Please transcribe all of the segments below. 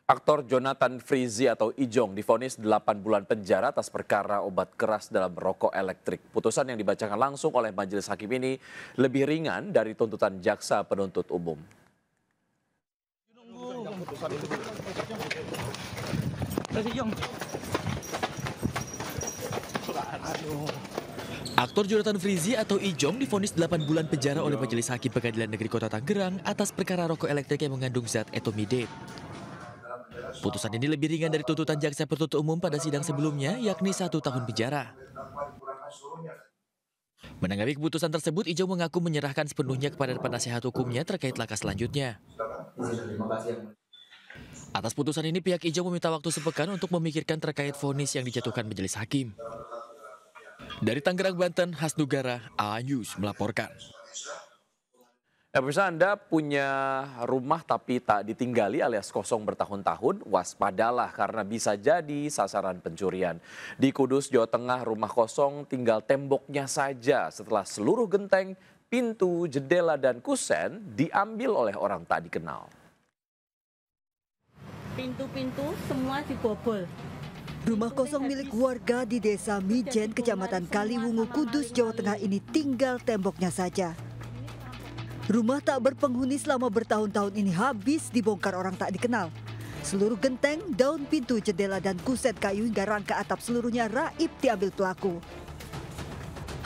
Aktor Jonathan Frizzy atau Ijong divonis 8 bulan penjara atas perkara obat keras dalam rokok elektrik. Putusan yang dibacakan langsung oleh majelis hakim ini lebih ringan dari tuntutan jaksa penuntut umum. Aktor Jonathan Frizzy atau Ijong divonis 8 bulan penjara oleh Majelis Hakim Pengadilan Negeri Kota Tangerang atas perkara rokok elektrik yang mengandung zat etomidate. Putusan ini lebih ringan dari tuntutan jaksa penuntut umum pada sidang sebelumnya, yakni 1 tahun penjara. Menanggapi keputusan tersebut, Ijong mengaku menyerahkan sepenuhnya kepada penasihat hukumnya terkait langkah selanjutnya. Atas putusan ini, pihak Ijong meminta waktu sepekan untuk memikirkan terkait vonis yang dijatuhkan majelis hakim. Dari Tangerang, Banten, Hasnugara, A-News melaporkan. Pemirsa, Anda punya rumah tapi tak ditinggali alias kosong bertahun-tahun, waspadalah karena bisa jadi sasaran pencurian. Di Kudus, Jawa Tengah, rumah kosong tinggal temboknya saja setelah seluruh genteng, pintu, jendela, dan kusen diambil oleh orang tak dikenal. Pintu-pintu semua dibobol. Rumah kosong milik warga di Desa Mijen, Kecamatan Kaliwungu, Kudus, Jawa Tengah ini tinggal temboknya saja. Rumah tak berpenghuni selama bertahun-tahun ini habis dibongkar orang tak dikenal. Seluruh genteng, daun pintu, jendela, dan kusen kayu hingga rangka atap seluruhnya raib diambil pelaku.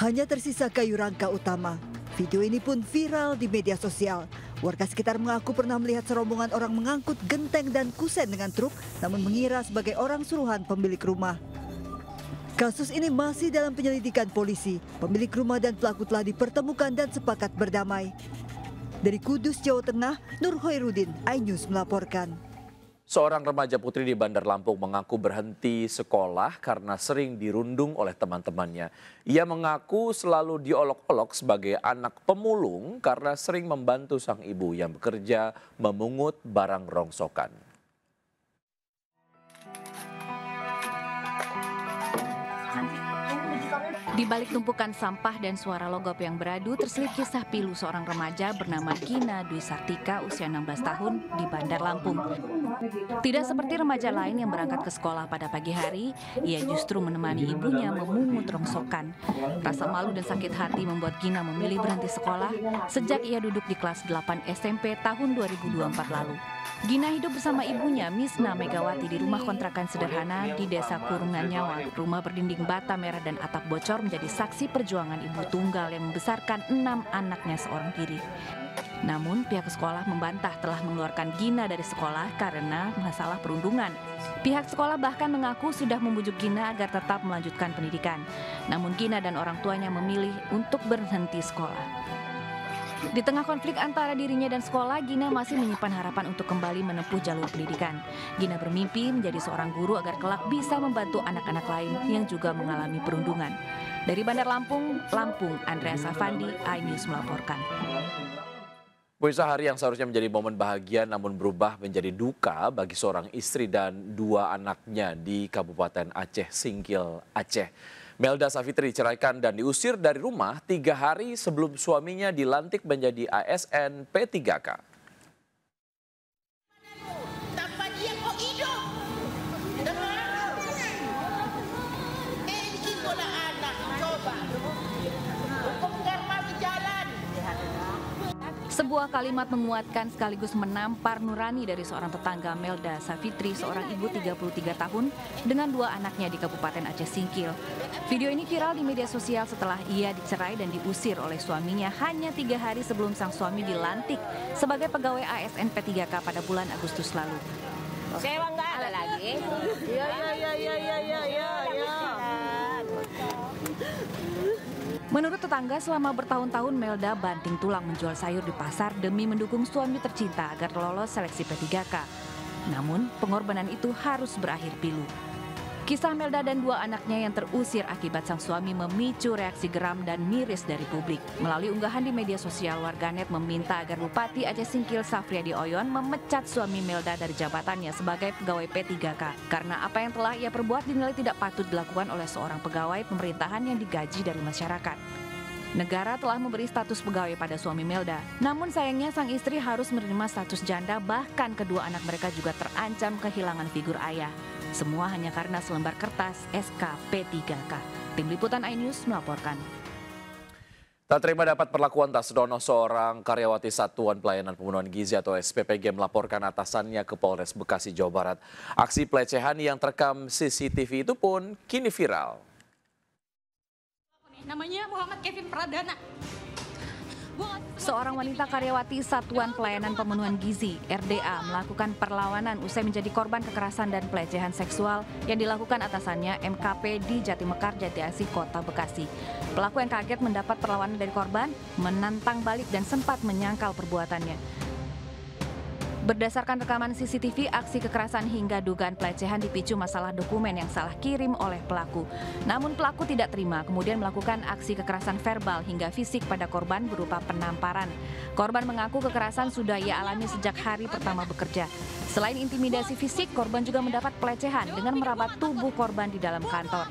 Hanya tersisa kayu rangka utama. Video ini pun viral di media sosial. Warga sekitar mengaku pernah melihat serombongan orang mengangkut genteng dan kusen dengan truk, namun mengira sebagai orang suruhan pemilik rumah. Kasus ini masih dalam penyelidikan polisi. Pemilik rumah dan pelaku telah dipertemukan dan sepakat berdamai. Dari Kudus, Jawa Tengah, Nur Hoirudin, iNews melaporkan. Seorang remaja putri di Bandar Lampung mengaku berhenti sekolah karena sering dirundung oleh teman-temannya. Ia mengaku selalu diolok-olok sebagai anak pemulung karena sering membantu sang ibu yang bekerja memungut barang rongsokan. Di balik tumpukan sampah dan suara logop yang beradu, terselip kisah pilu seorang remaja bernama Gina Dwi Sartika, usia 16 tahun, di Bandar Lampung. Tidak seperti remaja lain yang berangkat ke sekolah pada pagi hari, ia justru menemani ibunya memungut rongsokan. Rasa malu dan sakit hati membuat Gina memilih berhenti sekolah sejak ia duduk di kelas 8 SMP tahun 2024 lalu. Gina hidup bersama ibunya, Misna Megawati, di rumah kontrakan sederhana di Desa Kurungan Nyawa. Rumah berdinding bata merah dan atap bocor menjadi saksi perjuangan ibu tunggal yang membesarkan 6 anaknya seorang diri. Namun pihak sekolah membantah telah mengeluarkan Gina dari sekolah karena masalah perundungan. Pihak sekolah bahkan mengaku sudah membujuk Gina agar tetap melanjutkan pendidikan. Namun Gina dan orang tuanya memilih untuk berhenti sekolah. Di tengah konflik antara dirinya dan sekolah, Gina masih menyimpan harapan untuk kembali menempuh jalur pendidikan. Gina bermimpi menjadi seorang guru agar kelak bisa membantu anak-anak lain yang juga mengalami perundungan. Dari Bandar Lampung, Andreas Afandi, iNews melaporkan. Pemirsa, hari yang seharusnya menjadi momen bahagia namun berubah menjadi duka bagi seorang istri dan 2 anaknya di Kabupaten Aceh Singkil, Aceh. Melda Savitri diceraikan dan diusir dari rumah 3 hari sebelum suaminya dilantik menjadi ASN P3K. Sebuah kalimat menguatkan sekaligus menampar nurani dari seorang tetangga Melda Savitri, seorang ibu 33 tahun dengan 2 anaknya di Kabupaten Aceh Singkil. Video ini viral di media sosial setelah ia dicerai dan diusir oleh suaminya hanya 3 hari sebelum sang suami dilantik sebagai pegawai ASN P3K pada bulan Agustus lalu. Sewa nggak ada lagi? Iya. Menurut tetangga, selama bertahun-tahun Melda banting tulang menjual sayur di pasar demi mendukung suami tercinta agar lolos seleksi P3K. Namun, pengorbanan itu harus berakhir pilu. Kisah Melda dan 2 anaknya yang terusir akibat sang suami memicu reaksi geram dan miris dari publik. Melalui unggahan di media sosial, warganet meminta agar Bupati Aceh Singkil Safriadi Oyon memecat suami Melda dari jabatannya sebagai pegawai P3K. Karena apa yang telah ia perbuat dinilai tidak patut dilakukan oleh seorang pegawai pemerintahan yang digaji dari masyarakat. Negara telah memberi status pegawai pada suami Melda. Namun sayangnya sang istri harus menerima status janda, bahkan kedua anak mereka juga terancam kehilangan figur ayah. Semua hanya karena selembar kertas SK P3K. Tim Liputan iNews melaporkan. Tak terima dapat perlakuan tak senonoh, seorang karyawati Satuan Pelayanan Pembunuhan Gizi atau SPPG melaporkan atasannya ke Polres Bekasi, Jawa Barat. Aksi pelecehan yang terekam CCTV itu pun kini viral. Namanya Muhammad Kevin Pradana. Seorang wanita karyawati Satuan Pelayanan Pembunuhan Gizi (RDA) melakukan perlawanan usai menjadi korban kekerasan dan pelecehan seksual yang dilakukan atasannya MKP di Jatimekar, Jati Asih, Kota Bekasi. Pelaku yang kaget mendapat perlawanan dari korban menantang balik dan sempat menyangkal perbuatannya. Berdasarkan rekaman CCTV, aksi kekerasan hingga dugaan pelecehan dipicu masalah dokumen yang salah kirim oleh pelaku. Namun pelaku tidak terima, kemudian melakukan aksi kekerasan verbal hingga fisik pada korban berupa penamparan. Korban mengaku kekerasan sudah ia alami sejak hari pertama bekerja. Selain intimidasi fisik, korban juga mendapat pelecehan dengan merabat tubuh korban di dalam kantor.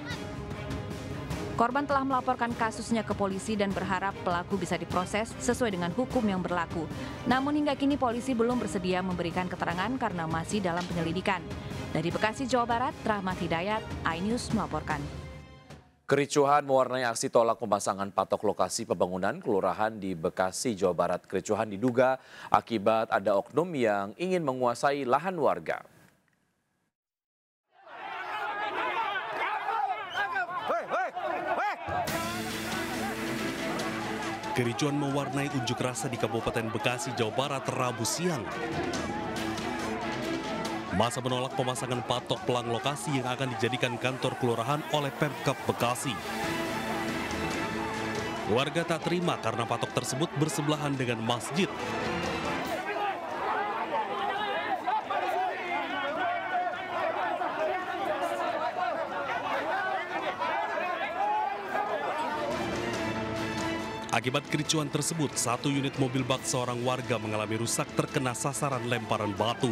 Korban telah melaporkan kasusnya ke polisi dan berharap pelaku bisa diproses sesuai dengan hukum yang berlaku. Namun hingga kini polisi belum bersedia memberikan keterangan karena masih dalam penyelidikan. Dari Bekasi, Jawa Barat, Rahmat Hidayat, iNews melaporkan. Kericuhan mewarnai aksi tolak pemasangan patok lokasi pembangunan kelurahan di Bekasi, Jawa Barat. Kericuhan diduga akibat ada oknum yang ingin menguasai lahan warga. Kericuhan mewarnai unjuk rasa di Kabupaten Bekasi, Jawa Barat, Rabu siang. Masa menolak pemasangan patok pelang lokasi yang akan dijadikan kantor kelurahan oleh Pemkab Bekasi. Warga tak terima karena patok tersebut bersebelahan dengan masjid. Akibat kericuhan tersebut, satu unit mobil bak seorang warga mengalami rusak terkena sasaran lemparan batu.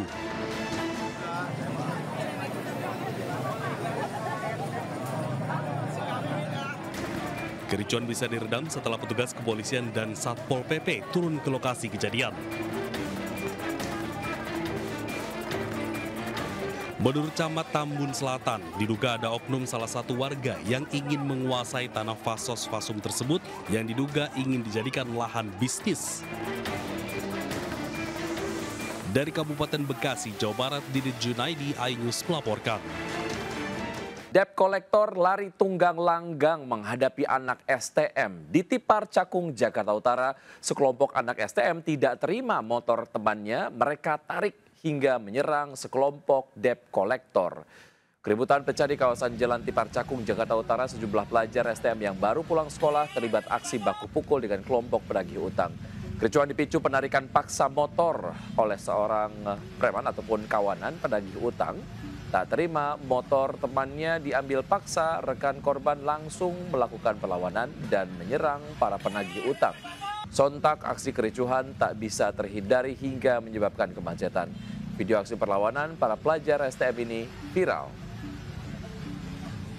Kericuhan bisa diredam setelah petugas kepolisian dan Satpol PP turun ke lokasi kejadian. Menurut Camat Tambun Selatan, diduga ada oknum salah satu warga yang ingin menguasai tanah fasos-fasum tersebut yang diduga ingin dijadikan lahan bisnis. Dari Kabupaten Bekasi, Jawa Barat, Didit Junaidi, iNews melaporkan. Debt kolektor lari tunggang langgang menghadapi anak STM. Di Tipar Cakung, Jakarta Utara, sekelompok anak STM tidak terima motor temannya mereka tarik hingga menyerang sekelompok debt kolektor. Keributan pecah di kawasan Jalan Tipar Cakung, Jakarta Utara. Sejumlah pelajar STM yang baru pulang sekolah terlibat aksi baku pukul dengan kelompok penagih utang. Kericuhan dipicu penarikan paksa motor oleh seorang preman ataupun kawanan penagih utang. Tak terima motor temannya diambil paksa, rekan korban langsung melakukan perlawanan dan menyerang para penagih utang. Sontak aksi kericuhan tak bisa terhindari hingga menyebabkan kemacetan. Video aksi perlawanan para pelajar STM ini viral.